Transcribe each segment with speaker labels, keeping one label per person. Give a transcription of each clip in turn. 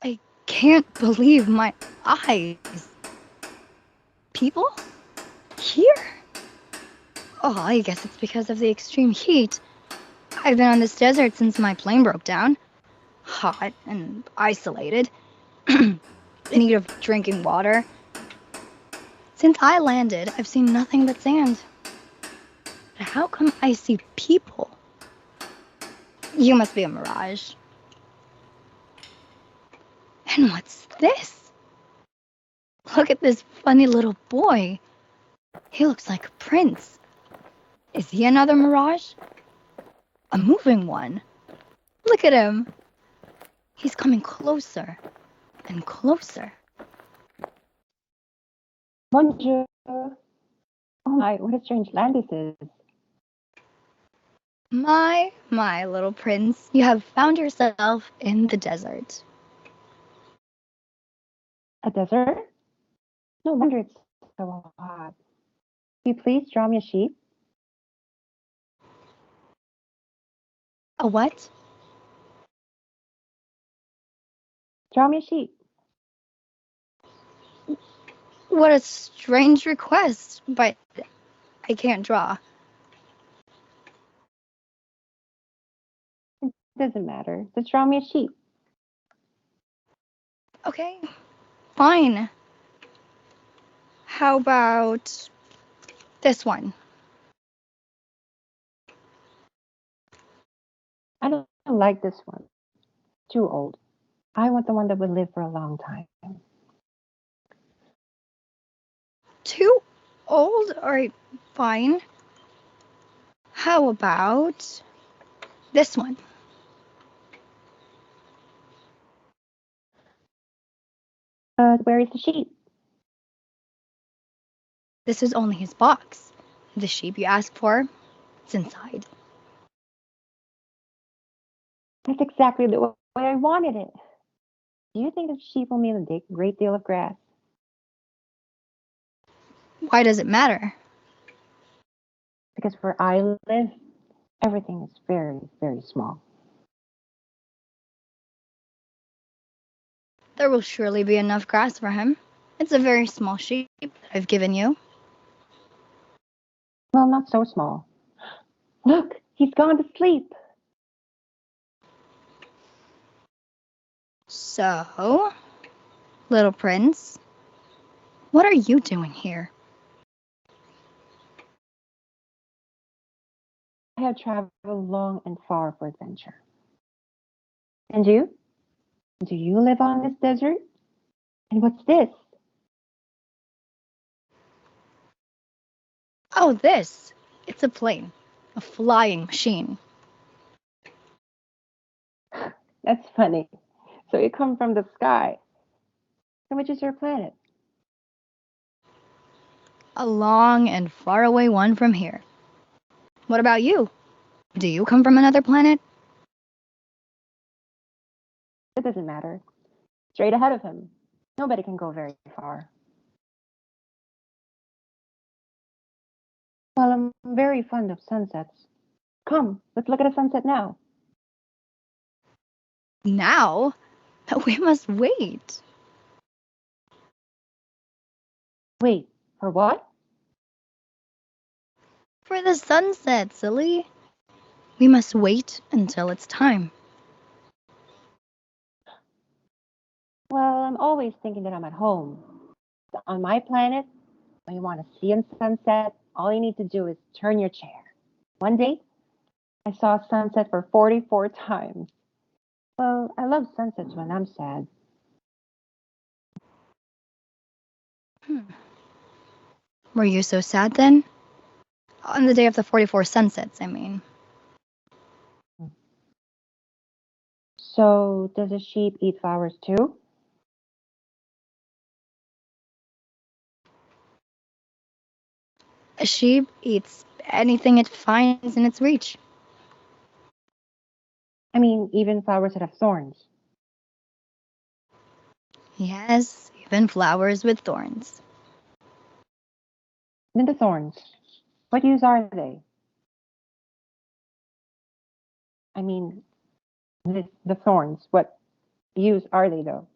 Speaker 1: I can't believe my eyes. People? Here? Oh, I guess it's because of the extreme heat. I've been on this desert since my plane broke down. Hot and isolated. In need of drinking water. Since I landed, I've seen nothing but sand. But how come I see people? You must be a mirage. And what's this? Look at this funny little boy. He looks like a prince. Is he another mirage? A moving one. Look at him. He's coming closer and closer.
Speaker 2: Bonjour. Oh my, what a strange land this is.
Speaker 1: My little prince, you have found yourself in the desert.
Speaker 2: A desert? No wonder it's so hot. Can you please draw me a sheep?
Speaker 1: A what?
Speaker 2: Draw me a sheep.
Speaker 1: What a strange request, but I can't draw.
Speaker 2: It doesn't matter. Just draw me a sheep.
Speaker 1: Okay, fine. How about this one?
Speaker 2: I don't like this one. Too old. I want the one that would live for a long time.
Speaker 1: Too old? Alright, fine. How about this one?
Speaker 2: Where is the sheep?
Speaker 1: This is only his box. The sheep you asked for, it's inside.
Speaker 2: That's exactly the way I wanted it. Do you think that sheep will need a great deal of grass?
Speaker 1: Why does it matter?
Speaker 2: Because where I live, everything is very, very small.
Speaker 1: There will surely be enough grass for him. It's a very small sheep that I've given you.
Speaker 2: Well, not so small. Look, he's gone to sleep.
Speaker 1: So, little prince, what are you doing here?
Speaker 2: I have traveled long and far for adventure. And you? Do you live on this desert? And what's this?
Speaker 1: Oh, this. It's a plane. A flying machine.
Speaker 2: That's funny. So you come from the sky. And which is your planet?
Speaker 1: A long and far away one from here. What about you? Do you come from another planet?
Speaker 2: It doesn't matter. Straight ahead of him. Nobody can go very far. Well, I'm very fond of sunsets. Come, let's look at a sunset now.
Speaker 1: Now? We must wait.
Speaker 2: Wait, for what?
Speaker 1: For the sunset, silly. We must wait until it's time.
Speaker 2: Well, I'm always thinking that I'm at home. On my planet, when you want to see a sunset, all you need to do is turn your chair. One day, I saw a sunset for 44 times. Well, I love sunsets when I'm sad.
Speaker 1: Were you so sad then? On the day of the 44 sunsets, I mean.
Speaker 2: So, does a sheep eat flowers too?
Speaker 1: A sheep eats anything it finds in its reach.
Speaker 2: I mean, even flowers that have thorns.
Speaker 1: Yes, even flowers with thorns.
Speaker 2: Then the thorns. What use are they? I mean, the thorns. What use are they, though?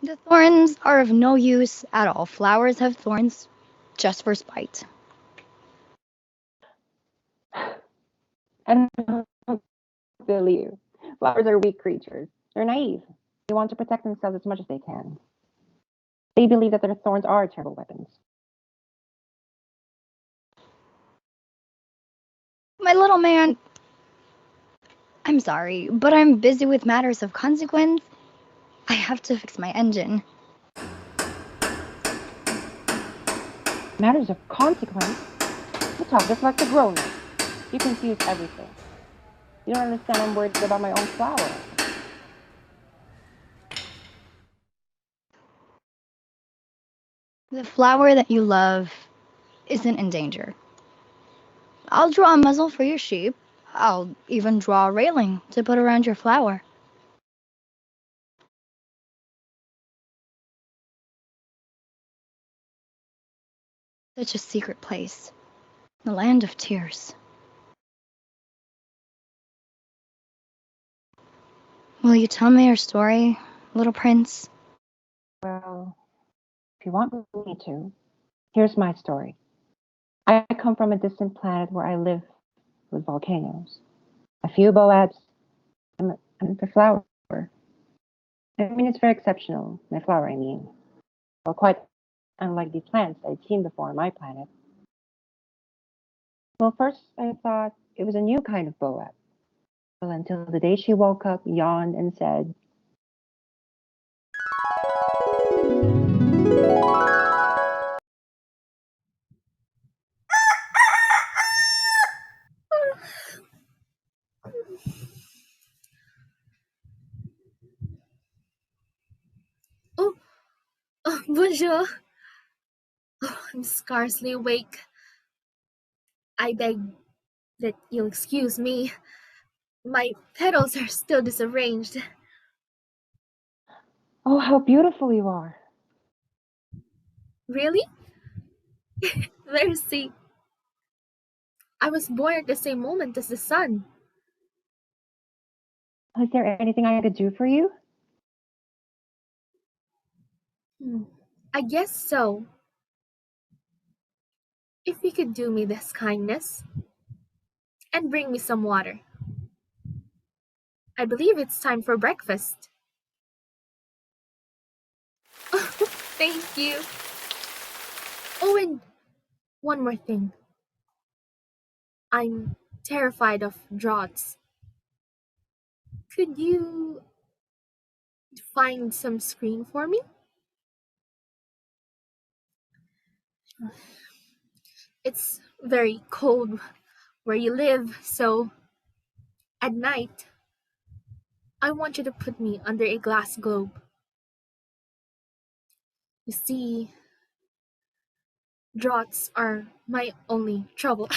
Speaker 1: The thorns are of no use at all. Flowers have thorns just for spite.
Speaker 2: I don't believe. Flowers are weak creatures. They're naive. They want to protect themselves as much as they can. They believe that their thorns are terrible weapons.
Speaker 1: My little man, I'm sorry, but I'm busy with matters of consequence. I have to fix my engine.
Speaker 2: Matters of consequence? You talk just like the grown up. You confuse everything. You don't understand I'm worried about my own flower.
Speaker 1: The flower that you love isn't in danger. I'll draw a muzzle for your sheep. I'll even draw a railing to put around your flower. Such a secret place. The land of tears. Will you tell me your story, little prince?
Speaker 2: Well, if you want me to, here's my story. I come from a distant planet where I live with volcanoes, a few boabs, and the flower. I mean, it's very exceptional, my flower, I mean. Well, quite unlike the plants I'd seen before on my planet. Well, first I thought it was a new kind of boab. Well, until the day she woke up, yawned, and said,
Speaker 3: Oh, oh, bonjour. Oh, I'm scarcely awake. I beg that you'll excuse me. My petals are still disarranged.
Speaker 2: "Oh, how beautiful you are."
Speaker 3: Really? Merci. I was born at the same moment as the sun.
Speaker 2: Is there anything I could do for you?
Speaker 3: Hmm. I guess so. If you could do me this kindness and bring me some water. I believe it's time for breakfast. Thank you. Oh, and one more thing. I'm terrified of droughts. Could you find some screen for me? It's very cold where you live, so at night, I want you to put me under a glass globe. You see, draughts are my only trouble.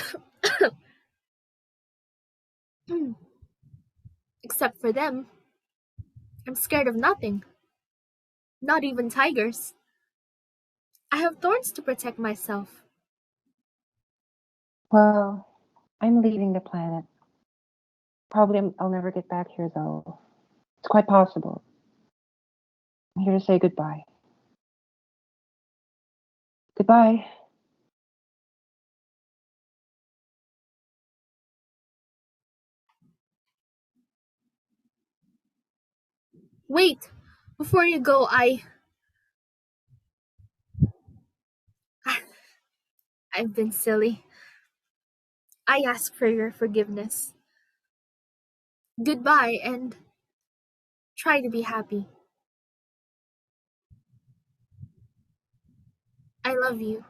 Speaker 3: Except for them, I'm scared of nothing, not even tigers. I have thorns to protect myself.
Speaker 2: Well, I'm leaving the planet. Probably I'll never get back here, though. It's quite possible. I'm here to say goodbye. Goodbye.
Speaker 3: Wait, before you go, I've been silly. I ask for your forgiveness. Goodbye and try to be happy. I love you.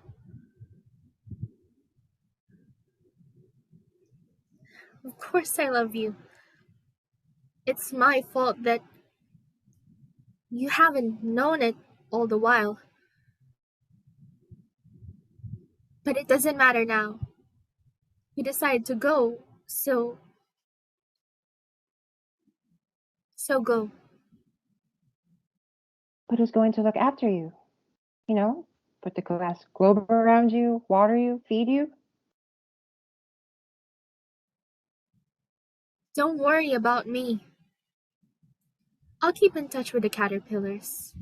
Speaker 3: Of course, I love you. It's my fault that you haven't known it all the while. But it doesn't matter now. You decided to go, so go.
Speaker 2: But who's going to look after you? You know, put the glass globe around you, water you, feed you?
Speaker 3: Don't worry about me. I'll keep in touch with the caterpillars.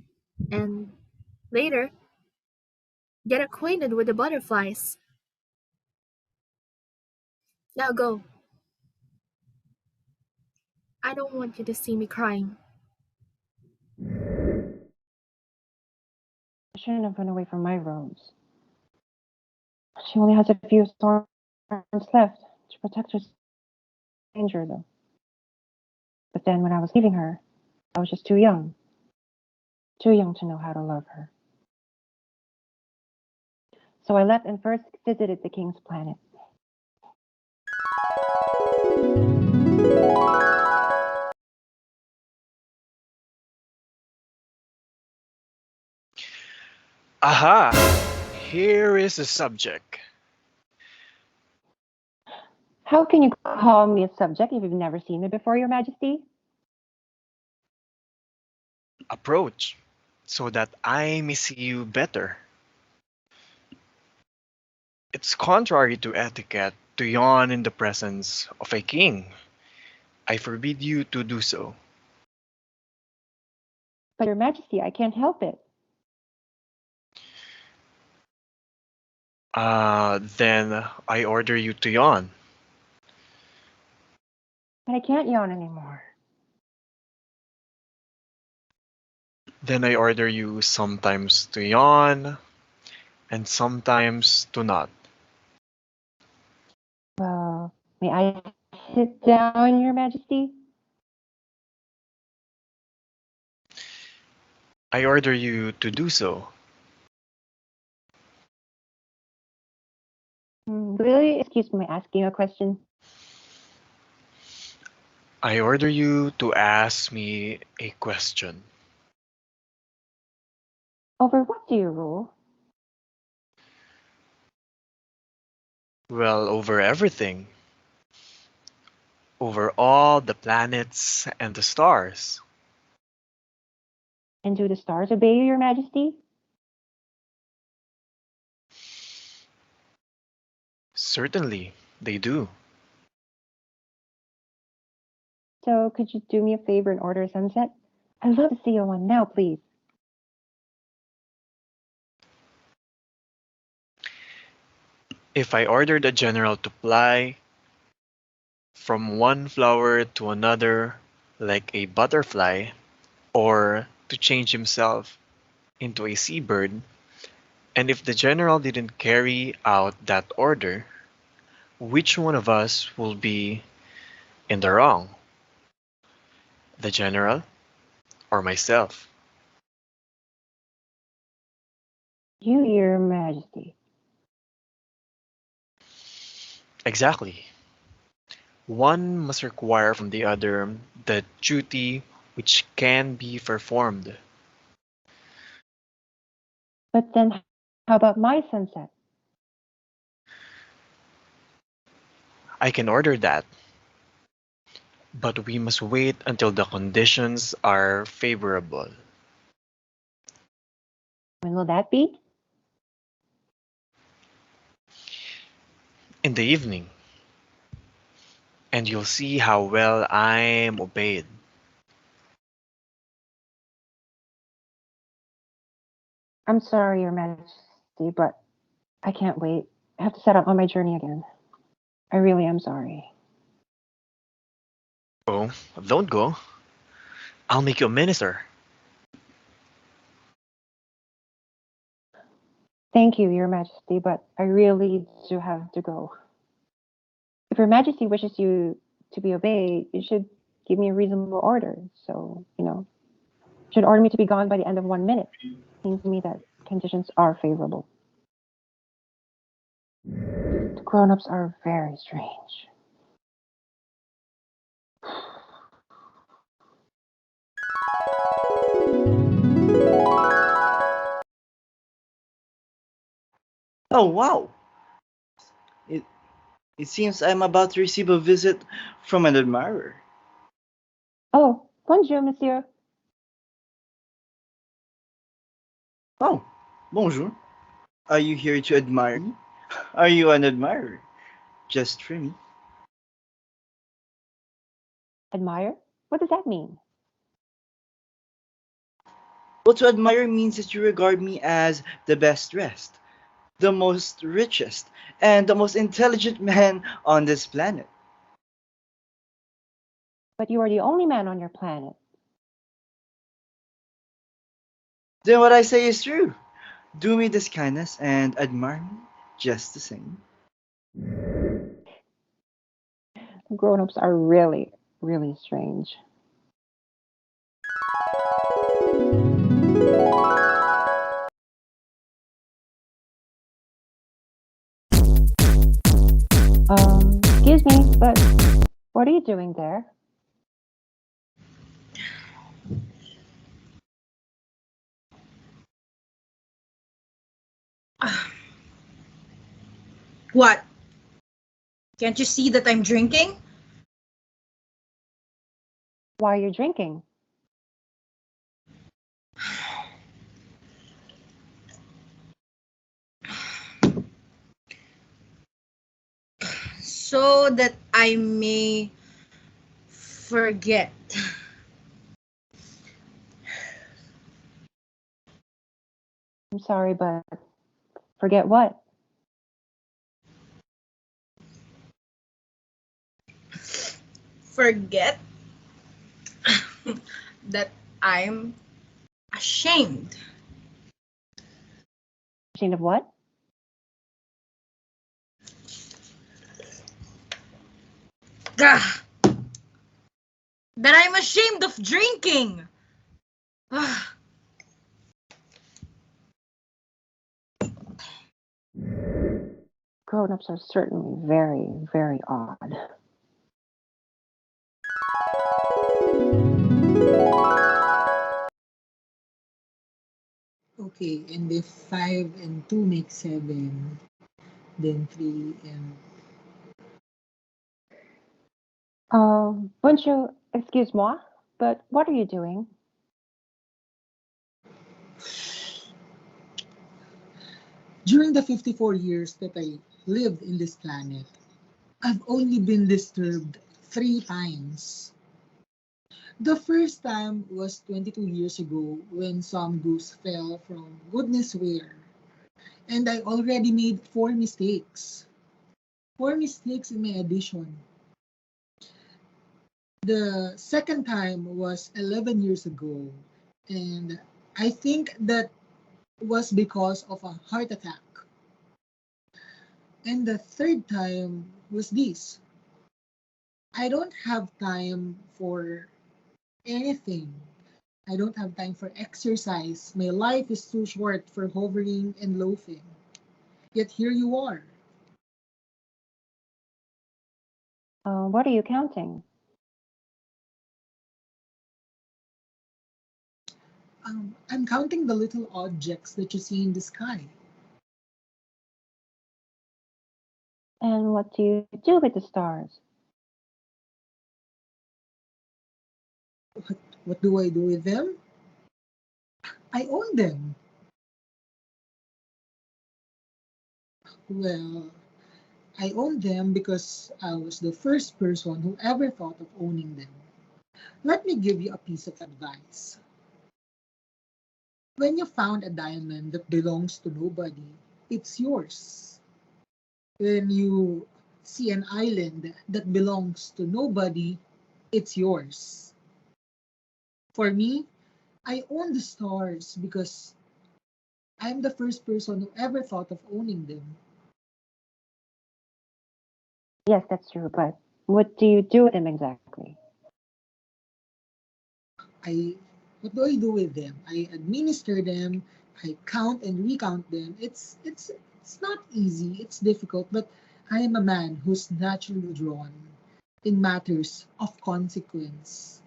Speaker 3: And later, get acquainted with the butterflies. Now go. I don't want you to see me crying.
Speaker 2: I shouldn't have run away from my rose. She only has a few thorns left to protect her danger, though. But then when I was leaving her, I was just too young to know how to love her. So I left and first visited the king's planet.
Speaker 4: Aha! Here is the subject.
Speaker 2: How can you call me a subject if you've never seen me before, Your Majesty?
Speaker 4: Approach, so that I may see you better. It's contrary to etiquette to yawn in the presence of a king. I forbid you to do so.
Speaker 2: But Your Majesty, I can't help it.
Speaker 4: Then I order you to yawn.
Speaker 2: But I can't yawn anymore.
Speaker 4: Then I order you sometimes to yawn and sometimes to not.
Speaker 2: Well, may I sit down, Your Majesty?
Speaker 4: I order you to do so.
Speaker 2: Will you excuse me asking a question?
Speaker 4: I order you to ask me a question.
Speaker 2: Over what do you rule?
Speaker 4: Well, over everything. Over all the planets and the stars.
Speaker 2: And do the stars obey you, Your Majesty?
Speaker 4: Certainly, they do.
Speaker 2: So could you do me a favor and order a sunset? I'd love to see you one now, please.
Speaker 4: If I ordered a general to fly from one flower to another like a butterfly, or to change himself into a seabird, and if the general didn't carry out that order, which one of us will be in the wrong? The general or myself?
Speaker 2: You, Your Majesty.
Speaker 4: Exactly. One must require from the other the duty which can be performed.
Speaker 2: But then how about my sunset?
Speaker 4: I can order that, but we must wait until the conditions are favorable.
Speaker 2: When will that be?
Speaker 4: In the evening, and you'll see how well I'm obeyed.
Speaker 2: I'm sorry, Your Majesty, but I can't wait. I have to set out on my journey again. I really am sorry.
Speaker 4: Oh, don't go. I'll make you a minister.
Speaker 2: Thank you, Your Majesty, but I really do have to go. If Your Majesty wishes you to be obeyed, you should give me a reasonable order. So, should order me to be gone by the end of 1 minute. Seems to me that conditions are favorable. The grown-ups are very strange.
Speaker 5: Oh, wow! It, it seems I'm about to receive a visit from an admirer.
Speaker 2: Oh, bonjour, monsieur.
Speaker 5: Oh, bonjour. Are you here to admire me? Are you an admirer? Just for me?
Speaker 2: Admire? What does that mean?
Speaker 5: Well, to admire means that you regard me as the best dressed, the most richest, and the most intelligent man on this planet.
Speaker 2: But you are the only man on your planet.
Speaker 5: Then what I say is true. Do me this kindness and admire me just the same.
Speaker 2: Grown-ups are really, really strange. Excuse me, but what are you doing there?
Speaker 6: What? Can't you see that I'm drinking?
Speaker 2: Why are you drinking?
Speaker 6: So that I may forget.
Speaker 2: I'm sorry, but forget what?
Speaker 6: Forget that I'm ashamed.
Speaker 2: Ashamed of what?
Speaker 6: Gah! That I'm ashamed of drinking. Ah,
Speaker 2: Grown-ups are certainly very, very odd.
Speaker 7: Okay, and if 5 and 2 make 7, then 3 and
Speaker 2: Bonjour, excuse-moi, but what are you doing?
Speaker 7: during the 54 years that I lived in this planet, I've only been disturbed 3 times. The first time was 22 years ago when some goose fell from goodness where, and I already made 4 mistakes. 4 mistakes in my addition. The second time was 11 years ago, and I think that was because of a heart attack. And the third time was this. I don't have time for anything. I don't have time for exercise. My life is too short for hovering and loafing. Yet here you are.
Speaker 2: What are you counting?
Speaker 7: I'm counting the little objects that you see in the sky.
Speaker 2: And what do you do with the stars?
Speaker 7: What do I do with them? I own them. Well, I own them because I was the first person who ever thought of owning them. Let me give you a piece of advice. When you found a diamond that belongs to nobody, it's yours. When you see an island that belongs to nobody, it's yours. For me, I own the stars because I'm the first person who ever thought of owning them.
Speaker 2: Yes, that's true, but what do you do with them exactly?
Speaker 7: I what do I do with them? I administer them, I count and recount them. It's not easy, it's difficult, but I am a man who's naturally drawn in matters of consequence.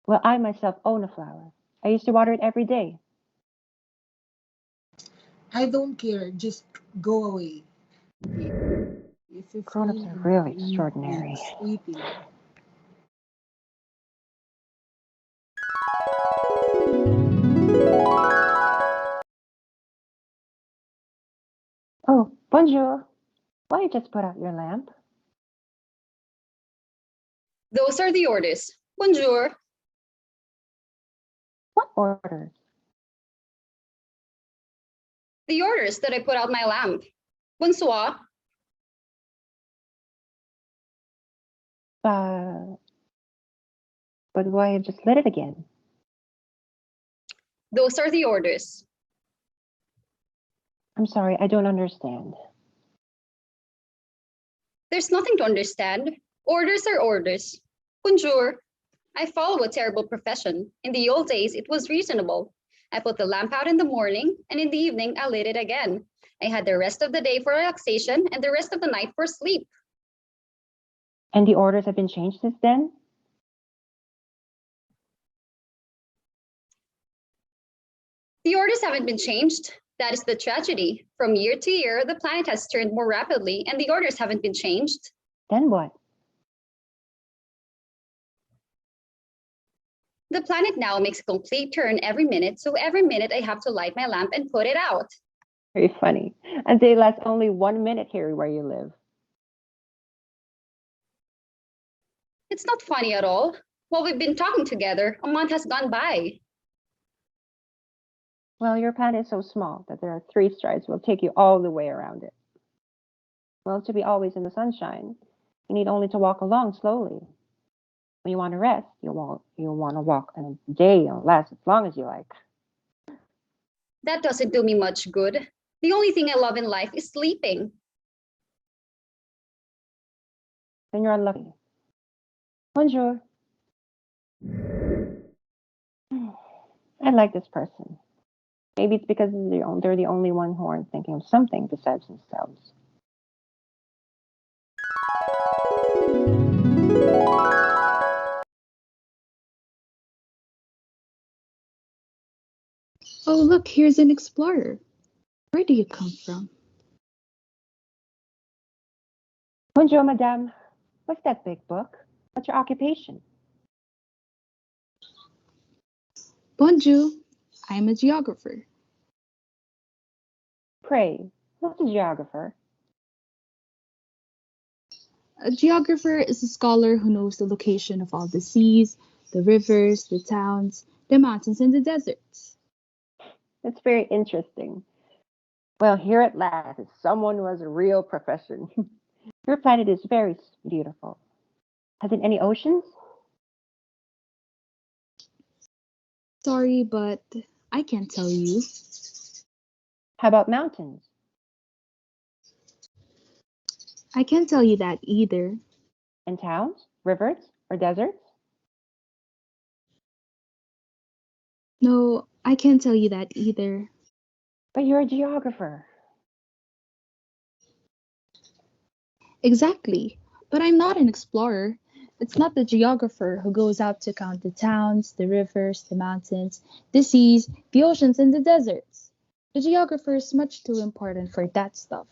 Speaker 2: Well, I myself own a flower. I used to water it every day.
Speaker 7: I don't care, just go away. Okay. If
Speaker 2: Grown-ups
Speaker 7: 15
Speaker 2: are
Speaker 7: and
Speaker 2: really
Speaker 7: 3
Speaker 2: extraordinary.
Speaker 7: makes 18.
Speaker 2: Oh, bonjour. Why you just put out your lamp?
Speaker 8: Those are the orders. Bonjour.
Speaker 2: What orders?
Speaker 8: The orders that I put out my lamp. Bonsoir.
Speaker 2: But why you just lit it again?
Speaker 8: Those are the orders.
Speaker 2: I'm sorry, I don't understand.
Speaker 8: There's nothing to understand. Orders are orders. Bonjour. I follow a terrible profession. In the old days, it was reasonable. I put the lamp out in the morning, and in the evening, I lit it again. I had the rest of the day for relaxation and the rest of the night for sleep.
Speaker 2: And the orders have been changed since then?
Speaker 8: The orders haven't been changed. That is the tragedy. From year to year, the planet has turned more rapidly, and the orders haven't been changed.
Speaker 2: Then what?
Speaker 8: The planet now makes a complete turn every minute, so every minute I have to light my lamp and put it out.
Speaker 2: Very funny. And they last only 1 minute here where you live.
Speaker 8: It's not funny at all. While we've been talking together, a month has gone by.
Speaker 2: Well, your planet is so small that there are 3 strides will take you all the way around it. Well, to be always in the sunshine, you need only to walk along slowly. When you want to rest, you'll want to walk, and a day will last as long as you like.
Speaker 8: That doesn't do me much good. The only thing I love in life is sleeping.
Speaker 2: Then you're unlucky. Bonjour. I like this person. Maybe it's because they're the only one who aren't thinking of something besides themselves.
Speaker 9: Oh, look, here's an explorer. Where do you come from?
Speaker 2: Bonjour, madame. What's that big book? What's your occupation?
Speaker 9: Bonjour, I'm a geographer.
Speaker 2: Pray, what's a geographer?
Speaker 9: A geographer is a scholar who knows the location of all the seas, the rivers, the towns, the mountains, and the deserts.
Speaker 2: That's very interesting. Well, here at last is someone who has a real profession. Your planet is very beautiful. Has it any oceans?
Speaker 9: Sorry, but I can't tell you.
Speaker 2: How about mountains?
Speaker 9: I can't tell you that either.
Speaker 2: And towns, rivers, or deserts?
Speaker 9: No, I can't tell you that either.
Speaker 2: But you're a geographer.
Speaker 9: Exactly, but I'm not an explorer. It's not the geographer who goes out to count the towns, the rivers, the mountains, the seas, the oceans, and the deserts. The geographer is much too important for that stuff.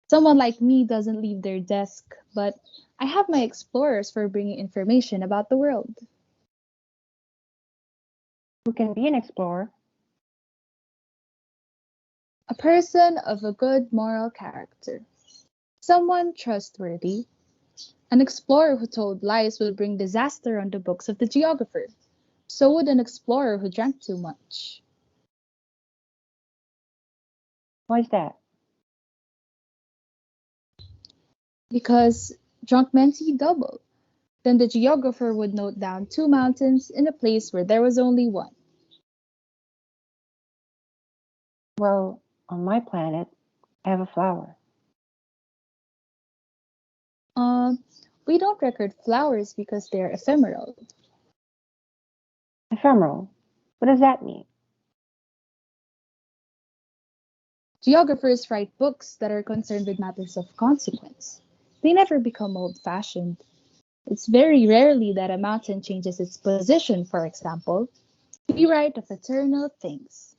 Speaker 9: Someone like me doesn't leave their desk, but I have my explorers for bringing information about the world.
Speaker 2: Who can be an explorer?
Speaker 9: A person of a good moral character. Someone trustworthy. An explorer who told lies would bring disaster on the books of the geographer. So would an explorer who drank too much.
Speaker 2: Why is that?
Speaker 9: Because drunk men see double. Then the geographer would note down 2 mountains in a place where there was only one.
Speaker 2: Well, on my planet, I have a flower.
Speaker 9: We don't record flowers because they're ephemeral.
Speaker 2: Ephemeral. What does that mean?
Speaker 9: Geographers write books that are concerned with matters of consequence. They never become old-fashioned. It's very rarely that a mountain changes its position, for example. We write of eternal things.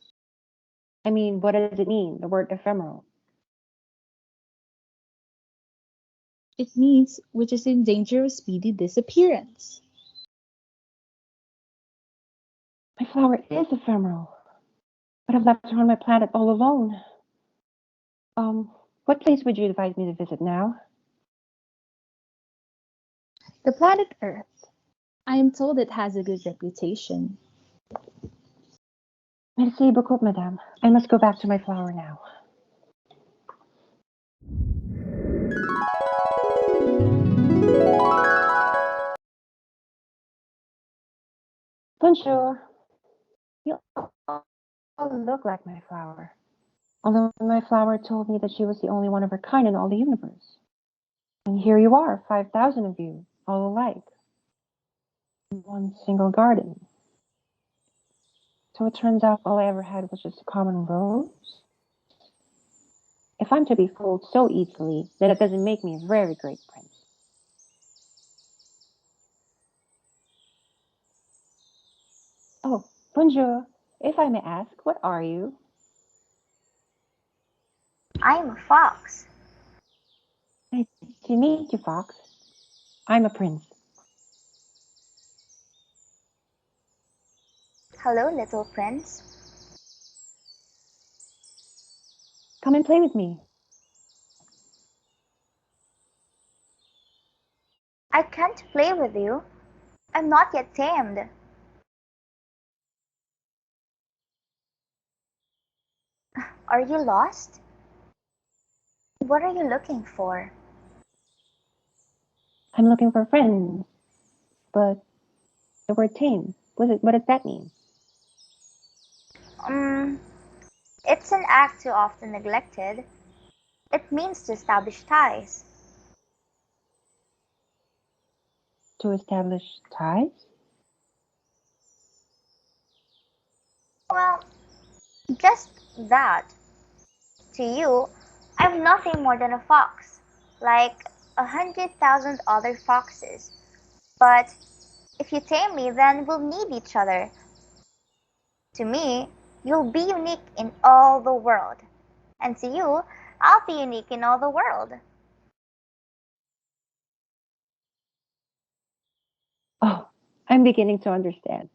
Speaker 2: I mean, what does it mean, the word ephemeral?
Speaker 9: It means which is in danger of speedy disappearance.
Speaker 2: My flower is ephemeral, but I've left her on my planet all alone. What place would you advise me to visit now?
Speaker 9: The planet Earth. I am told it has a good reputation.
Speaker 2: Merci beaucoup, madame. I must go back to my flower now. Bonjour. You all look like my flower. Although my flower told me that she was the only one of her kind in all the universe. And here you are, 5,000 of you, all alike. In one single garden. So it turns out all I ever had was just a common rose? If I'm to be fooled so easily, then it doesn't make me a very great prince. Oh, bonjour. If I may ask, what are you?
Speaker 10: I'm a fox.
Speaker 2: Nice to meet you, Fox. I'm a prince.
Speaker 10: Hello, little prince.
Speaker 2: Come and play with me.
Speaker 10: I can't play with you. I'm not yet tamed. Are you lost? What are you looking for?
Speaker 2: I'm looking for friends, but the word tame, what does that mean?
Speaker 10: Um, it's an act too often neglected. It means to establish ties.
Speaker 2: To establish ties?
Speaker 10: Well, just that. To you, I'm nothing more than a fox, like 100,000 other foxes. But if you tame me, then we'll need each other. To me, you'll be unique in all the world. And to you, I'll be unique in all the world.
Speaker 2: Oh, I'm beginning to understand.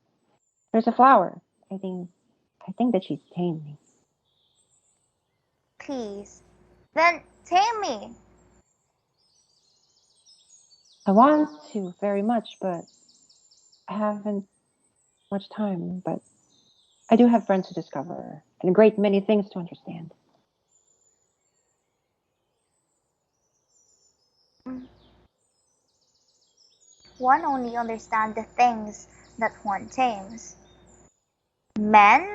Speaker 2: There's a flower. I think that she's tamed me.
Speaker 10: Please. Then tame me.
Speaker 2: I want to very much, but I haven't much time. But I do have friends to discover and a great many things to understand.
Speaker 10: One only understands the things that one tames. Men?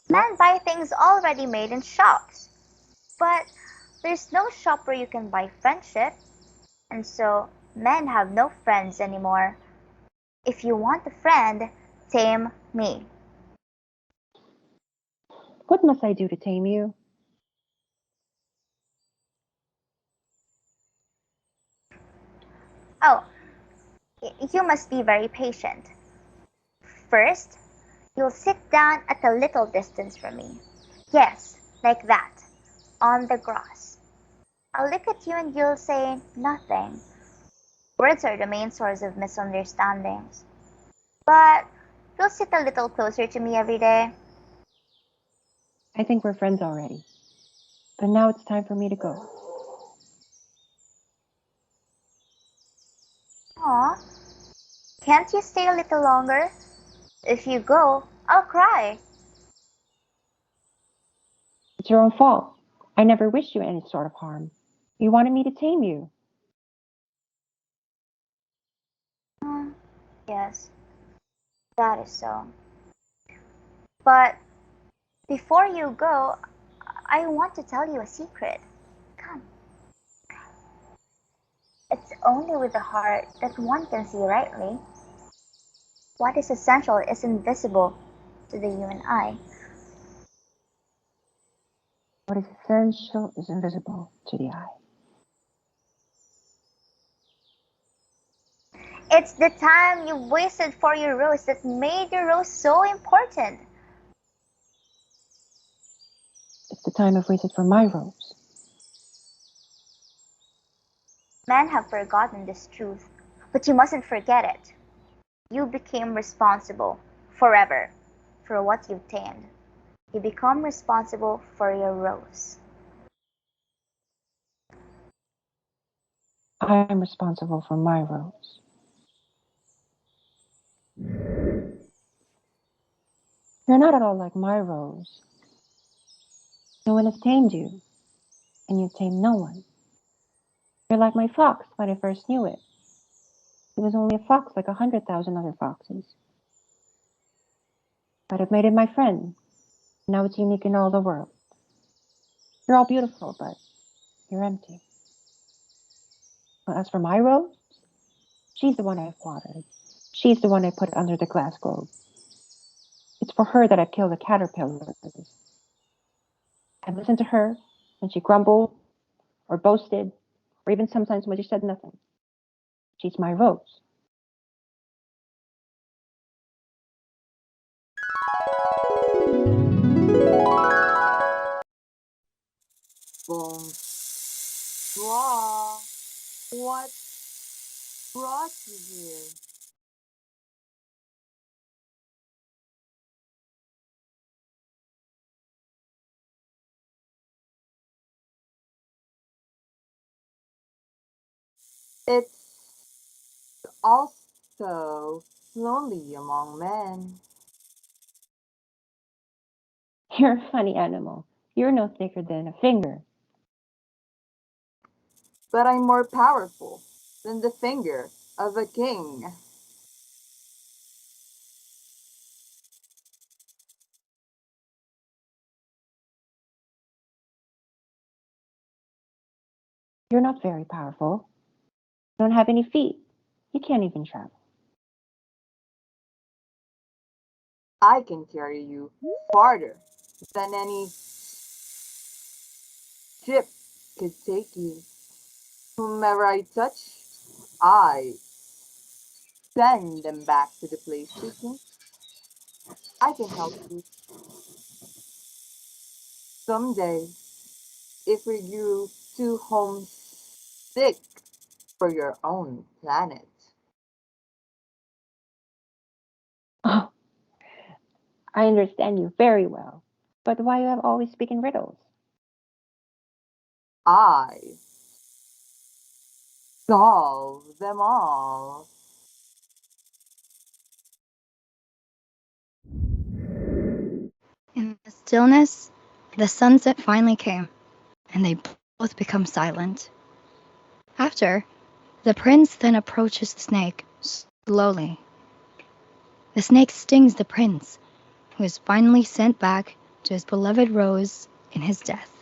Speaker 10: Men buy things already made in shops. But there's no shop where you can buy friendship. And so men have no friends anymore. If you want a friend, tame me.
Speaker 2: What must I do to tame you?
Speaker 10: Oh, you must be very patient. First, you'll sit down at a little distance from me. Yes, like that, on the grass. I'll look at you and you'll say nothing. Words are the main source of misunderstandings. But you'll sit a little closer to me every day.
Speaker 2: I think we're friends already. But now it's time for me to go.
Speaker 10: Aw, can't you stay a little longer? If you go, I'll cry.
Speaker 2: It's your own fault. I never wished you any sort of harm. You wanted me to tame you.
Speaker 10: Yes, that is so. But before you go, I want to tell you a secret. Come. It's only with the heart that one can see rightly. What is essential is invisible to the human eye.
Speaker 2: What is essential is invisible to the eye.
Speaker 10: It's the time you wasted for your rose that made your rose so important.
Speaker 2: It's the time I've wasted for my rose.
Speaker 10: Men have forgotten this truth, but you mustn't forget it. You became responsible forever for what you've tamed. You become responsible for your rose.
Speaker 2: I'm responsible for my rose. You're not at all like my rose. No one has tamed you, and you've tamed no one. You're like my fox when I first knew it. It was only a fox like 100,000 other foxes. But I've made it my friend. Now it's unique in all the world. You're all beautiful, but you're empty. But as for my rose, she's the one I've watered. She's the one I put under the glass globe. It's for her that I've killed the caterpillars. I've listened to her when she grumbled or boasted, or even sometimes when she said nothing. She's my rose.
Speaker 11: Bonsoir. What brought you here? It's also lonely among men.
Speaker 2: You're a funny animal. You're no thicker than a finger.
Speaker 11: But I'm more powerful than the finger of a king.
Speaker 2: You're not very powerful. You don't have any feet. You can't even travel.
Speaker 11: I can carry you farther than any ship could take you. Whomever I touch, I send them back to the place they came. I can help you someday if we grew too homesick for your own planet.
Speaker 2: Oh, I understand you very well. But why you have always speaking riddles?
Speaker 11: I solve them all.
Speaker 1: In the stillness, the sunset finally came, and they both become silent. After, the prince then approaches the snake slowly. The snake stings the prince, who is finally sent back to his beloved Rose in his death.